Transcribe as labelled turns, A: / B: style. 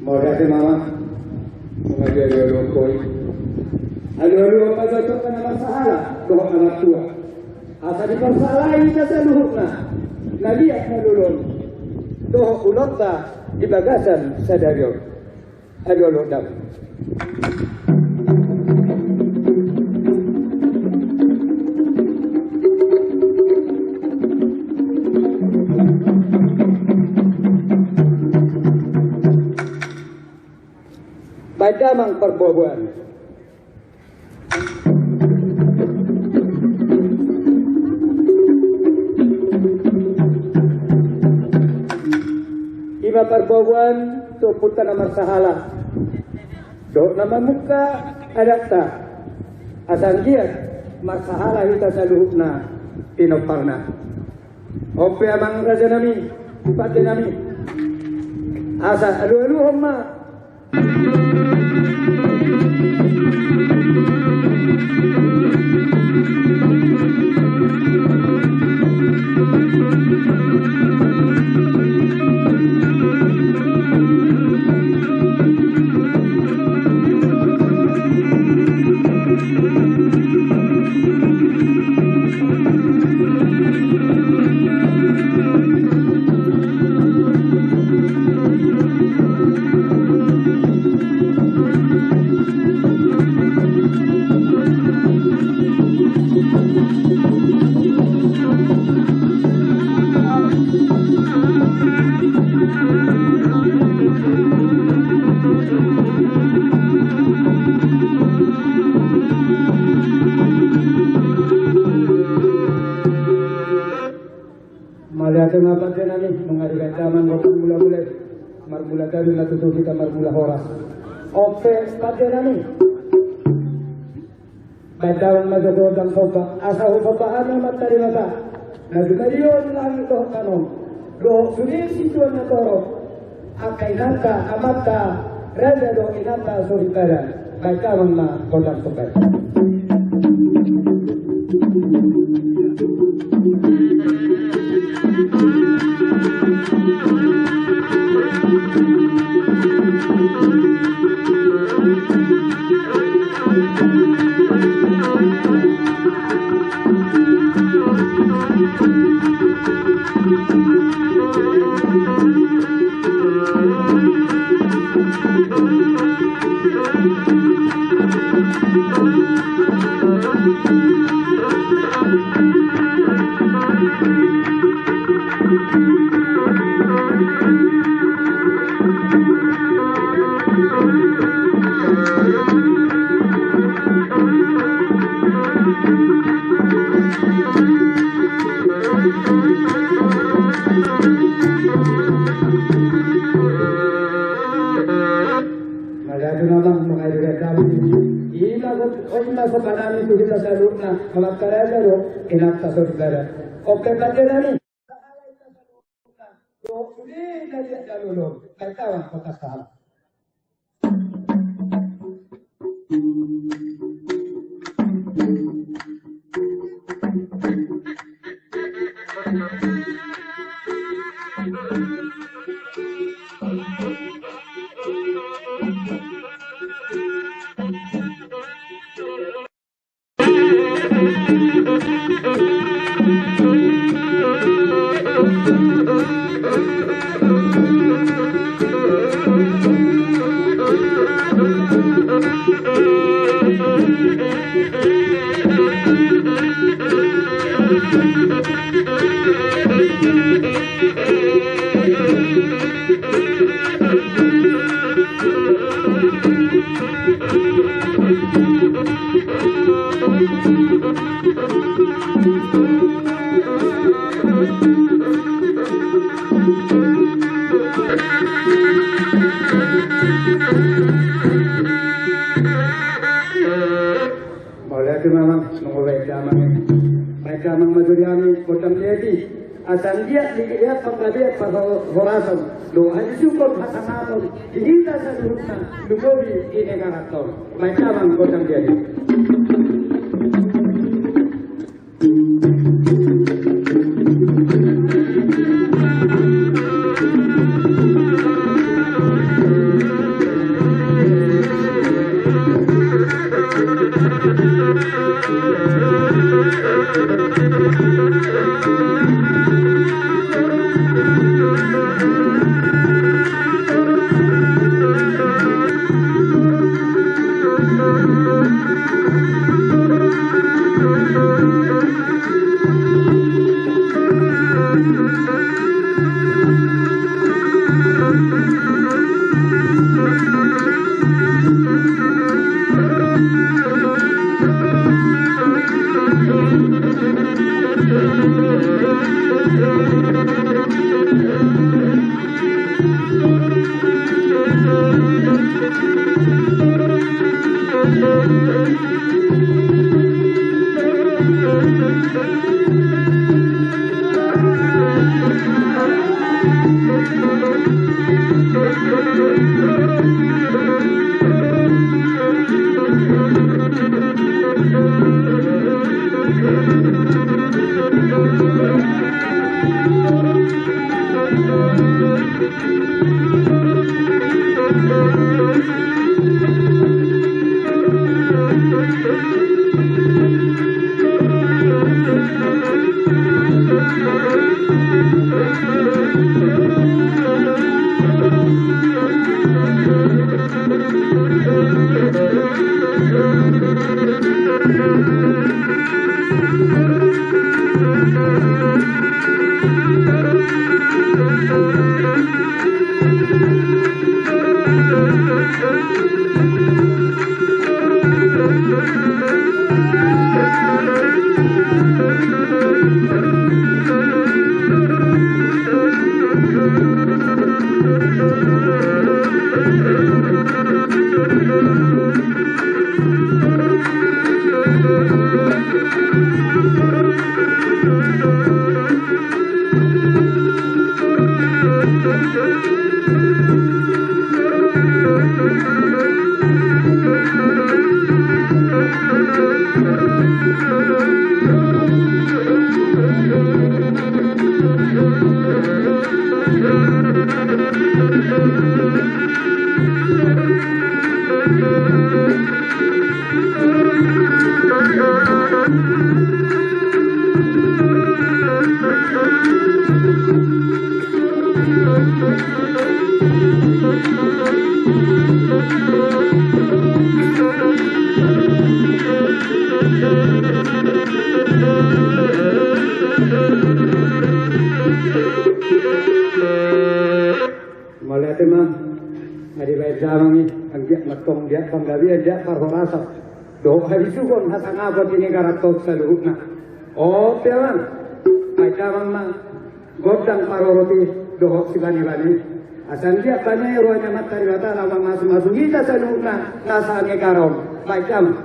A: Modal mama, mengajar dulu koi. Aduh apa cocok kena masalah, doa anak tua. Asal dipersalahin kita luhukna. Nabi akna dulu. Doa ulota di bagasan sadario. Aduh lodam. Baca mang perbobuan. Ima perbobuan tu putra nama sahala. Dok nama muka adakta. Asal dia masahala kita saluhna tinoparna. Ope amang raja nami, pati nami. Asal alu homma. Malihatun apa dia nani mengadakan zaman mula-mula marmula dari la tutup kita marmula horas. Oke, pada nani. Badang majodo dan soba asal soba ana matari mata. Nagdarion lang to kanon. Do sudin situan na toro. Akai nangka amata rada do inata sorikara. Baika mangna kodam soba. Oke, pelajaran ini. Sudah dari dulu, kawan kota saham. Asal dia lihat pengkajian pada horasan doa syukur hasanah kita seluruhnya dugobi ini karakter macam angkotan dia. Dia parhorasa do hari sugon hasanga ko tini karatok sa luhut na o tewan ay tawang ma godang paroroti do sigani bani asan dia tanya rohnya matari bata lawang masuk kita sa luhut na nasa ang ikarom baik tawang